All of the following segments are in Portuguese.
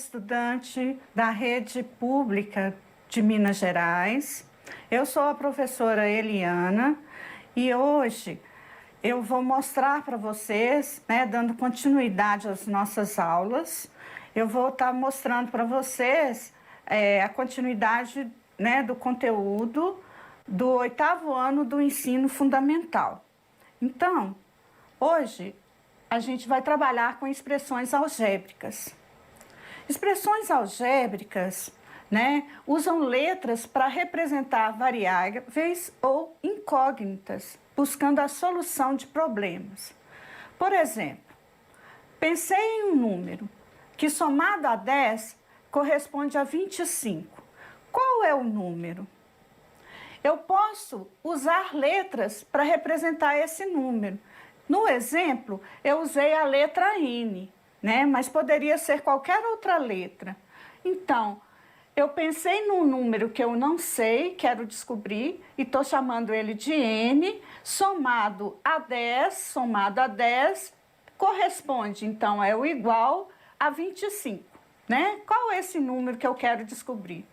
estudante da rede pública de Minas Gerais. Eu sou a professora Eliana e hoje eu vou mostrar para vocês, dando continuidade às nossas aulas, eu vou estar mostrando para vocês a continuidade, do conteúdo do 8º ano do ensino fundamental. Então, hoje a gente vai trabalhar com expressões algébricas. Expressões algébricas, usam letras para representar variáveis ou incógnitas, buscando a solução de problemas. Por exemplo, pensei em um número que somado a 10 corresponde a 25. Qual é o número? Eu posso usar letras para representar esse número. No exemplo, eu usei a letra N, mas poderia ser qualquer outra letra. Então, eu pensei num número que eu não sei, quero descobrir, e estou chamando ele de N, somado a 10, corresponde, então, é o igual a 25, Qual é esse número que eu quero descobrir?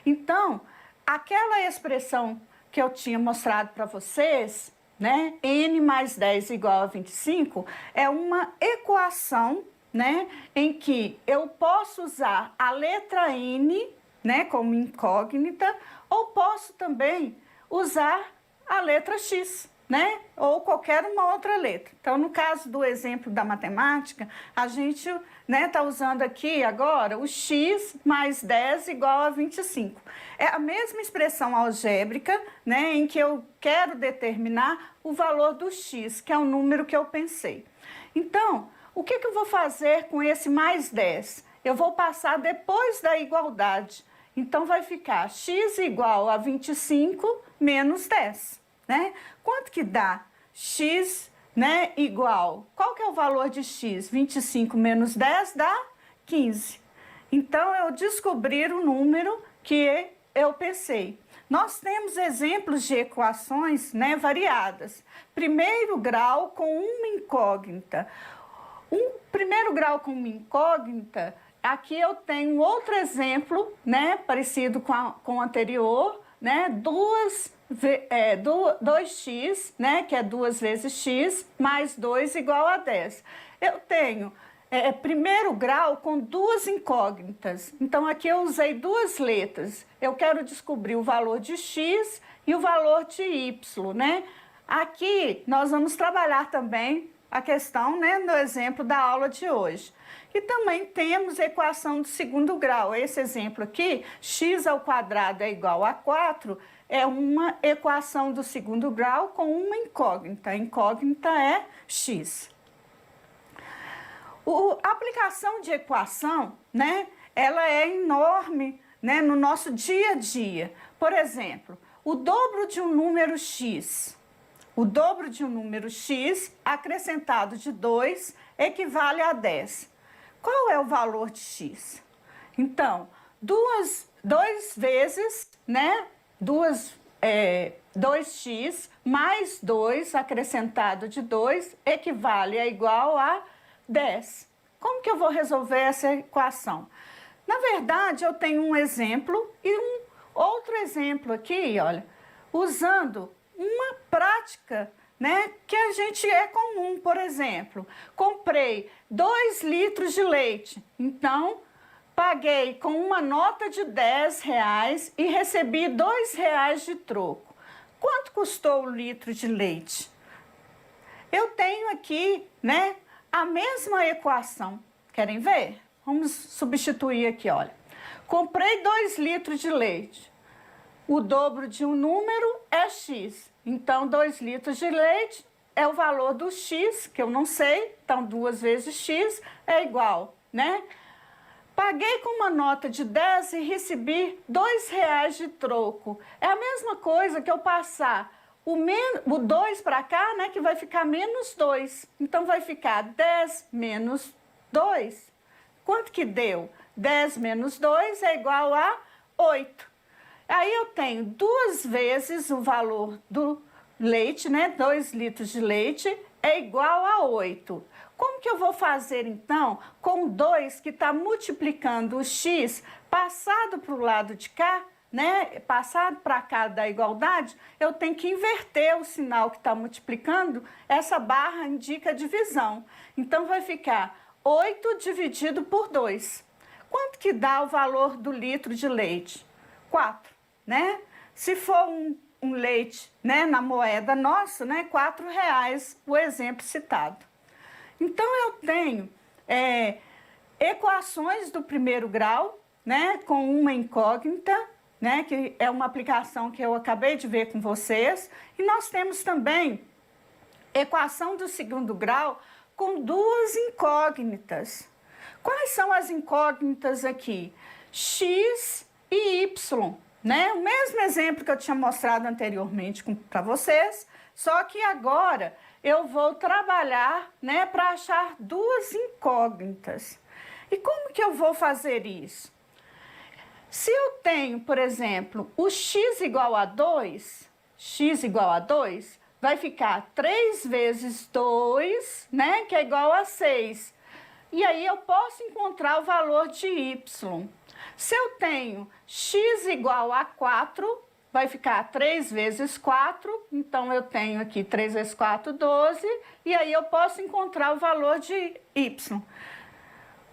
Então, aquela expressão que eu tinha mostrado para vocês, N mais 10 igual a 25, é uma equação, em que eu posso usar a letra N, como incógnita, ou posso também usar a letra X, ou qualquer uma outra letra. Então, no caso do exemplo da matemática, a gente está usando aqui agora o X mais 10 igual a 25. É a mesma expressão algébrica, em que eu quero determinar o valor do X, que é o número que eu pensei. Então, o que eu vou fazer com esse mais 10? Eu vou passar depois da igualdade. Então, vai ficar x igual a 25 menos 10, Quanto que dá? X, igual... Qual que é o valor de x? 25 menos 10 dá 15. Então, eu descobri o número que eu pensei. Nós temos exemplos de equações, variadas. Primeiro grau com uma incógnita. Primeiro grau com uma incógnita, aqui eu tenho outro exemplo, parecido com o anterior, 2x, que é 2 vezes x, mais 2 igual a 10. Eu tenho primeiro grau com duas incógnitas. Então, aqui eu usei duas letras. Eu quero descobrir o valor de x e o valor de y, Aqui, nós vamos trabalhar também a questão, no exemplo da aula de hoje. E também temos a equação do segundo grau. Esse exemplo aqui, x ao quadrado é igual a 4, é uma equação do segundo grau com uma incógnita. A incógnita é x. A aplicação de equação, ela é enorme, no nosso dia a dia. Por exemplo, o dobro de um número x. O dobro de um número x acrescentado de 2 equivale a 10. Qual é o valor de x? Então, 2 vezes, 2x mais 2 acrescentado de 2 equivale a igual a 10. Como que eu vou resolver essa equação? Na verdade, eu tenho um exemplo e um outro exemplo aqui, olha, usando uma prática, que a gente é comum. Por exemplo, comprei 2 litros de leite, então paguei com uma nota de R$10 e recebi R$2 de troco. Quanto custou o litro de leite? Eu tenho aqui, a mesma equação. Querem ver? Vamos substituir aqui, olha. Comprei 2 litros de leite. O dobro de um número é x. Então, 2 litros de leite é o valor do x, que eu não sei. Então, 2 vezes x é igual, Paguei com uma nota de 10 e recebi R$2 de troco. É a mesma coisa que eu passar o 2 para cá, que vai ficar menos 2. Então, vai ficar 10 menos 2. Quanto que deu? 10 menos 2 é igual a 8. Aí eu tenho 2 vezes o valor do leite, né? 2 litros de leite é igual a 8. Como que eu vou fazer, então, com o 2 que está multiplicando o x passado para o lado de cá, né? Passado para cá da igualdade, eu tenho que inverter o sinal que está multiplicando, essa barra indica divisão. Então, vai ficar 8 dividido por 2. Quanto que dá o valor do litro de leite? 4, né? Se for um leite, né, na moeda nossa, né, R$4, o exemplo citado. Então, eu tenho equações do primeiro grau, né, com uma incógnita, né, que é uma aplicação que eu acabei de ver com vocês. E nós temos também equação do segundo grau com 2 incógnitas. Quais são as incógnitas aqui? X e Y, né? O mesmo exemplo que eu tinha mostrado anteriormente para vocês, só que agora eu vou trabalhar, né, para achar 2 incógnitas. E como que eu vou fazer isso? Se eu tenho, por exemplo, o x igual a 2, vai ficar 3 vezes 2, né, que é igual a 6. E aí eu posso encontrar o valor de y. Se eu tenho x igual a 4, vai ficar 3 vezes 4, então eu tenho aqui 3 vezes 4, 12, e aí eu posso encontrar o valor de y.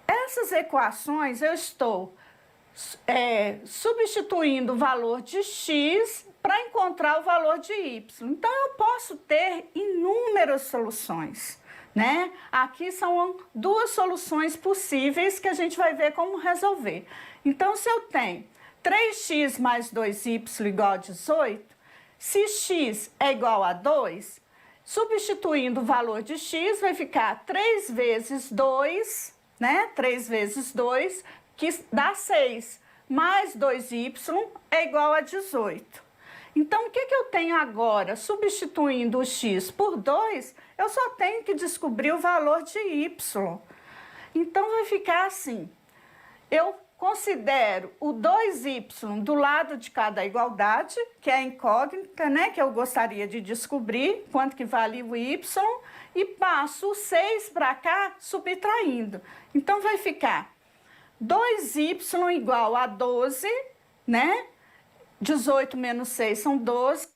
Essas equações eu estou substituindo o valor de x para encontrar o valor de y. Então, eu posso ter inúmeras soluções, né? Aqui são 2 soluções possíveis que a gente vai ver como resolver. Então, se eu tenho 3x mais 2y igual a 18, se x é igual a 2, substituindo o valor de x, vai ficar 3 vezes 2, né? 3 vezes 2, que dá 6, mais 2y é igual a 18. Então, o que eu tenho agora? Substituindo o x por 2, eu só tenho que descobrir o valor de y. Então, vai ficar assim. Eu considero o 2y do lado de cada igualdade, que é a incógnita, né? Que eu gostaria de descobrir quanto que vale o y, e passo o 6 para cá, subtraindo. Então, vai ficar 2y igual a 12, né? 18 menos 6 são 12.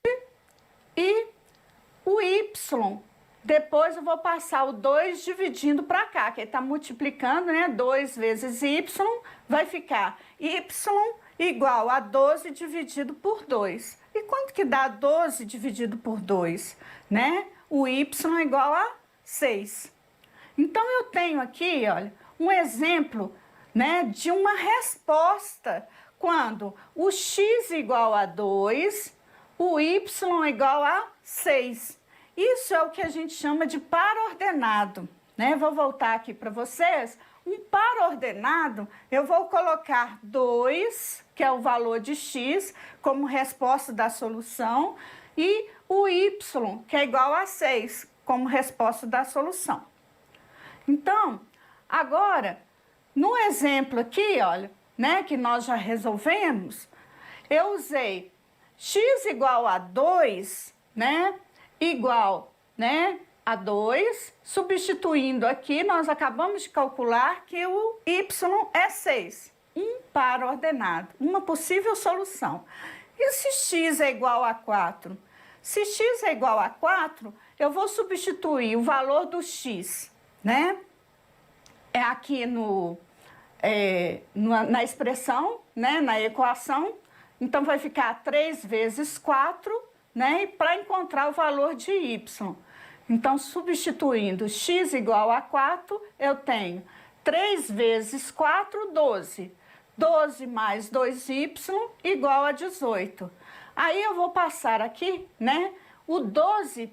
E o y, depois eu vou passar o 2 dividindo para cá, que ele está multiplicando, né? 2 vezes y, vai ficar y igual a 12 dividido por 2. E quanto que dá 12 dividido por 2? Né? O y é igual a 6. Então, eu tenho aqui, olha, um exemplo, né, de uma resposta quando o x igual a 2, o y igual a 6. Isso é o que a gente chama de par ordenado, né? Vou voltar aqui para vocês. Um par ordenado, eu vou colocar 2, que é o valor de x, como resposta da solução, e o y, que é igual a 6, como resposta da solução. Então, agora, no exemplo aqui, olha, né, que nós já resolvemos, eu usei x igual a 2, né, igual, né, a 2, substituindo aqui, nós acabamos de calcular que o y é 6, um par ordenado, uma possível solução. E se x é igual a 4? Se x é igual a 4, eu vou substituir o valor do x, né, aqui na expressão, né, na equação. Então, vai ficar 3 vezes 4, né, para encontrar o valor de y. Então, substituindo x igual a 4, eu tenho 3 vezes 4, 12. 12 mais 2y igual a 18. Aí, eu vou passar aqui, né, o 12,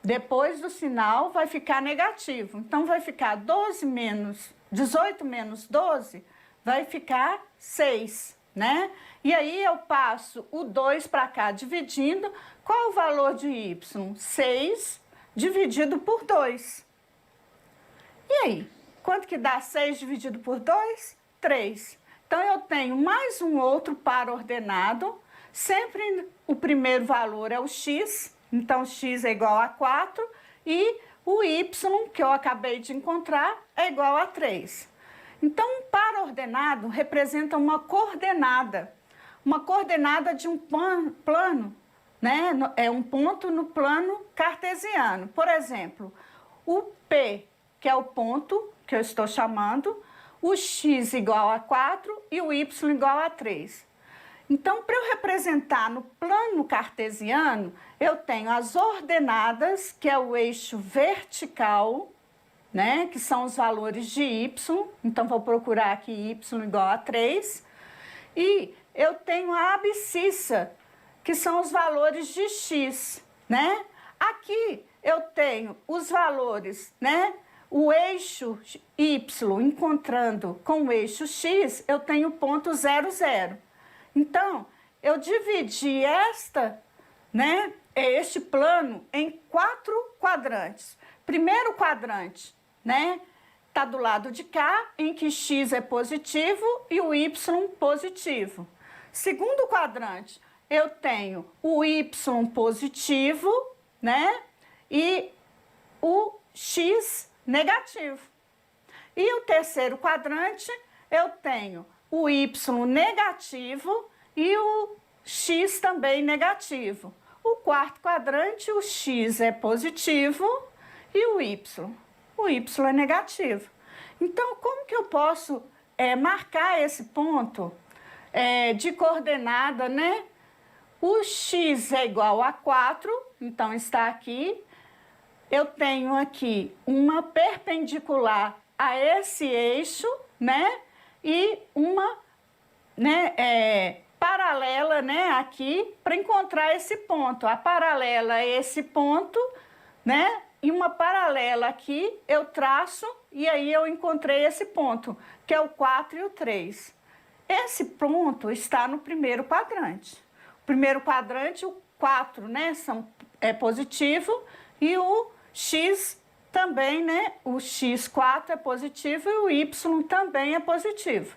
depois do sinal, vai ficar negativo. Então, vai ficar 18 menos 12, vai ficar 6, né? E aí, eu passo o 2 para cá dividindo. Qual o valor de y? 6 dividido por 2. E aí, quanto que dá 6 dividido por 2? 3. Então, eu tenho mais um outro par ordenado. Sempre o primeiro valor é o x, Então, x é igual a 4 e o y, que eu acabei de encontrar, é igual a 3. Então, um par ordenado representa uma coordenada de um plano, né? É um ponto no plano cartesiano. Por exemplo, o P, que é o ponto que eu estou chamando, o x igual a 4 e o y igual a 3. Então, para eu representar no plano cartesiano, eu tenho as ordenadas, que é o eixo vertical, né, que são os valores de y. Então, vou procurar aqui y igual a 3. E eu tenho a abscissa, que são os valores de x, né? Aqui eu tenho os valores, né? O eixo y encontrando com o eixo x, eu tenho o ponto 0, 0. Então, eu dividi este plano em 4 quadrantes. Primeiro quadrante, né, tá do lado de cá, em que x é positivo e o y positivo. Segundo quadrante, eu tenho o y positivo, né, e o x negativo. E o terceiro quadrante, eu tenho o y negativo e o x também negativo. O quarto quadrante, o x é positivo e o y é negativo. Então, como que eu posso marcar esse ponto de coordenada, né? O x é igual a 4, então está aqui. Eu tenho aqui uma perpendicular a esse eixo, né? E uma, né, paralela, né, aqui, para encontrar esse ponto. A paralela a esse ponto, né? E uma paralela aqui, eu traço e aí eu encontrei esse ponto, que é o 4 e o 3. Esse ponto está no primeiro quadrante. O primeiro quadrante, o 4, né, é positivo e o x também, né, o x4 é positivo e o y também é positivo.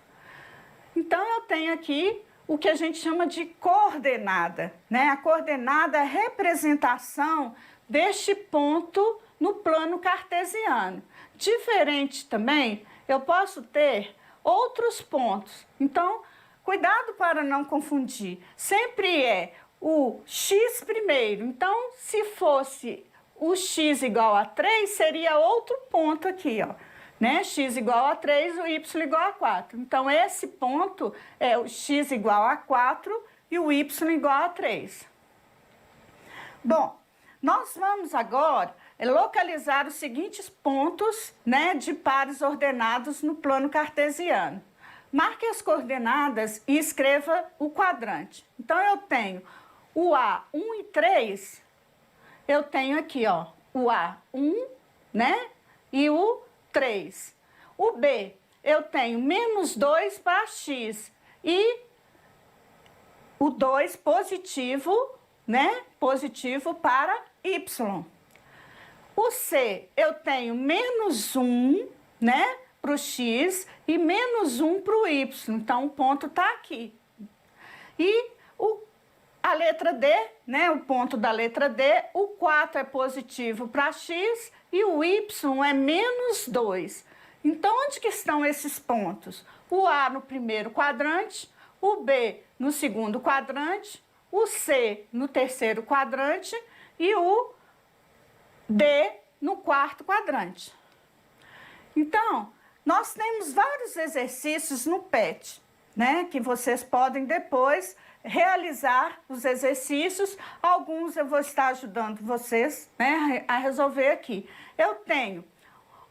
Então, eu tenho aqui o que a gente chama de coordenada, né? A coordenada é a representação deste ponto no plano cartesiano. Diferente também, eu posso ter outros pontos. Então, cuidado para não confundir. Sempre é o x primeiro. Então, se fosse o x igual a 3, seria outro ponto aqui, ó. Né? X igual a 3, o y igual a 4. Então, esse ponto é o x igual a 4 e o y igual a 3. Bom, nós vamos agora localizar os seguintes pontos, né, de pares ordenados no plano cartesiano. Marque as coordenadas e escreva o quadrante. Então, eu tenho o A1 e 3, eu tenho aqui, ó, o A1, né, e o 3. O B, eu tenho menos 2 para x e o 2 positivo, né, positivo para y. O C, eu tenho menos 1, né, para o x e menos 1 para o y. Então, o ponto está aqui. E a letra D, né, o ponto da letra D, o 4 é positivo para x e o y é menos 2. Então, onde que estão esses pontos? O A no primeiro quadrante, o B no segundo quadrante, o C no terceiro quadrante e o D no quarto quadrante. Então, nós temos vários exercícios no PET, né, que vocês podem depois realizar os exercícios. Alguns eu vou estar ajudando vocês, né, a resolver aqui. Eu tenho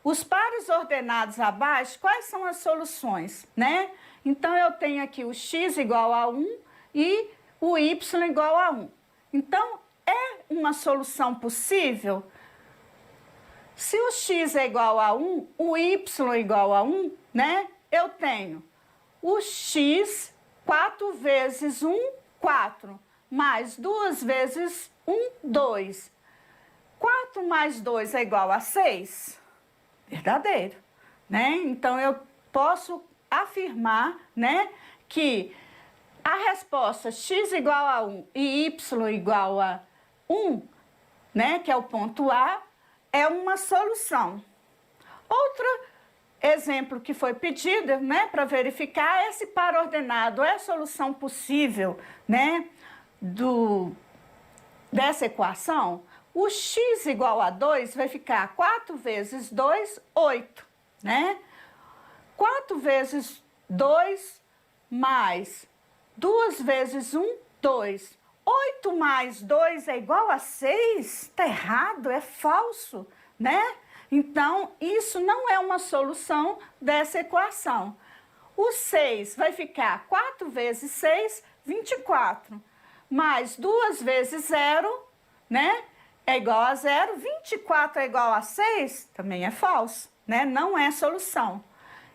os pares ordenados abaixo, quais são as soluções, né? Então, eu tenho aqui o x igual a 1 e o y igual a 1. Então, é uma solução possível? Se o x é igual a 1, o y igual a 1, né? Eu tenho o x, 4 vezes 1, 4, mais 2 vezes 1, 2. 4 mais 2 é igual a 6? Verdadeiro, né? Então, eu posso afirmar, né, que a resposta x igual a 1 e y igual a 1 né, que é o ponto A, é uma solução. Outro exemplo que foi pedido, né, para verificar esse par ordenado é a solução possível, né, dessa equação. O x igual a 2 vai ficar 4 vezes 2, 8, né? 4 vezes 2 mais 2 vezes 1, 2. 8 mais 2 é igual a 6? Está errado, é falso, né? Então, isso não é uma solução dessa equação. O 6 vai ficar 4 vezes 6, 24. Mais 2 vezes 0, né? É igual a 0. 24 é igual a 6? Também é falso, né? Não é solução.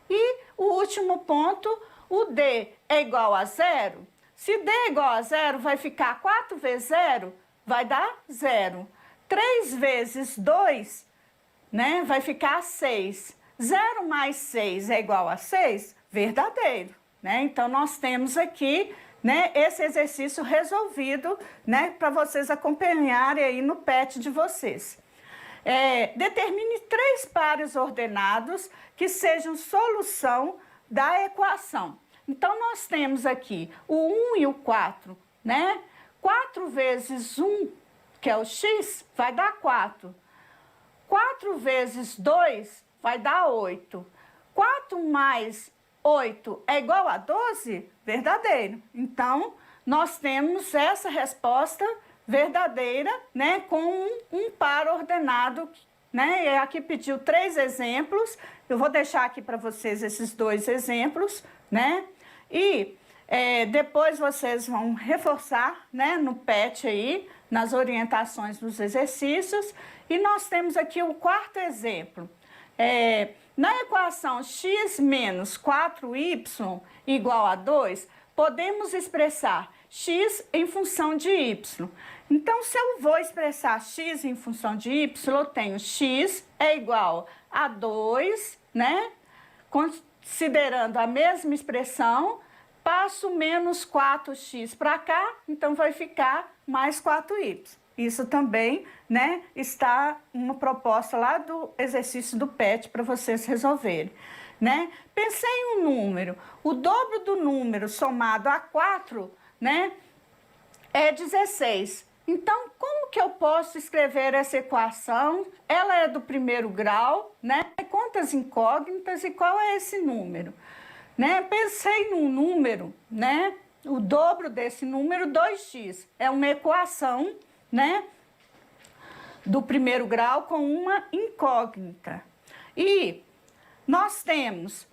E o último ponto, o D é igual a 0. Se D é igual a 0, vai ficar 4 vezes 0, vai dar 0. 3 vezes 2, né, vai ficar 6. 0 mais 6 é igual a 6? Verdadeiro, né? Então, nós temos aqui, né, esse exercício resolvido, né, para vocês acompanharem aí no PET de vocês. Determine 3 pares ordenados que sejam solução da equação. Então, nós temos aqui o 1 e o 4, né? 4 vezes 1, que é o x, vai dar 4. 4 vezes 2 vai dar 8. 4 mais 8 é igual a 12? Verdadeiro. Então, nós temos essa resposta verdadeira, né, com um par ordenado, né? E aqui pediu 3 exemplos. Eu vou deixar aqui para vocês esses 2 exemplos, né? E depois vocês vão reforçar, né, no PET aí, nas orientações dos exercícios. E nós temos aqui o 4º exemplo. Na equação x menos 4y igual a 2, podemos expressar x em função de y. Então, se eu vou expressar x em função de y, eu tenho x é igual a 2, né? Considerando a mesma expressão, passo menos 4x para cá, então vai ficar mais 4y. Isso também, né, está uma proposta lá do exercício do PET para vocês resolverem, né? Pensei em um número, o dobro do número somado a 4, né, é 16. Então, como que eu posso escrever essa equação? Ela é do 1º grau, né? Quantas incógnitas e qual é esse número? Né? Pensei num número, né? O dobro desse número, 2x. É uma equação, né, do 1º grau com uma incógnita. E nós temos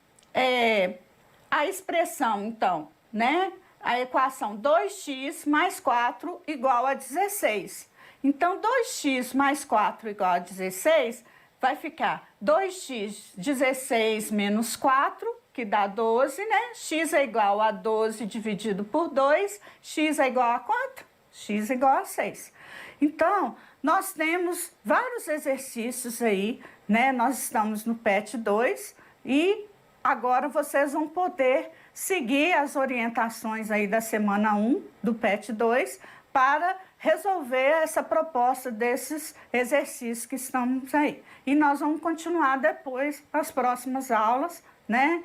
a expressão, então, né? A equação 2x mais 4 igual a 16. Então, 2x mais 4 igual a 16 vai ficar 2x, 16 menos 4, que dá 12, né? X é igual a 12 dividido por 2. X é igual a quanto? X é igual a 6. Então, nós temos vários exercícios aí, né? Nós estamos no PET 2 e agora vocês vão poder seguir as orientações aí da semana 1 do PET 2 para resolver essa proposta desses exercícios que estamos aí. E nós vamos continuar depois as próximas aulas, né?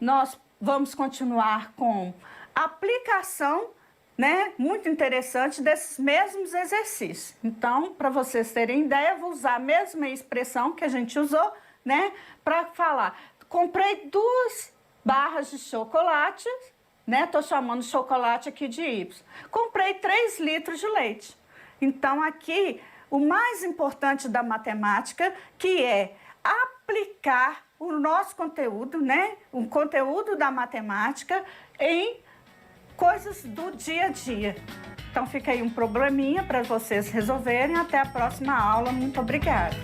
Nós vamos continuar com aplicação, né? Muito interessante desses mesmos exercícios. Então, para vocês terem ideia, eu vou usar a mesma expressão que a gente usou, né? Para falar, comprei 2 barras de chocolate, né? Tô chamando chocolate aqui de Y. Comprei 3 litros de leite. Então, aqui, o mais importante da matemática, que é aplicar o nosso conteúdo, né? O conteúdo da matemática em coisas do dia a dia. Então, fica aí um probleminha para vocês resolverem. Até a próxima aula. Muito obrigada.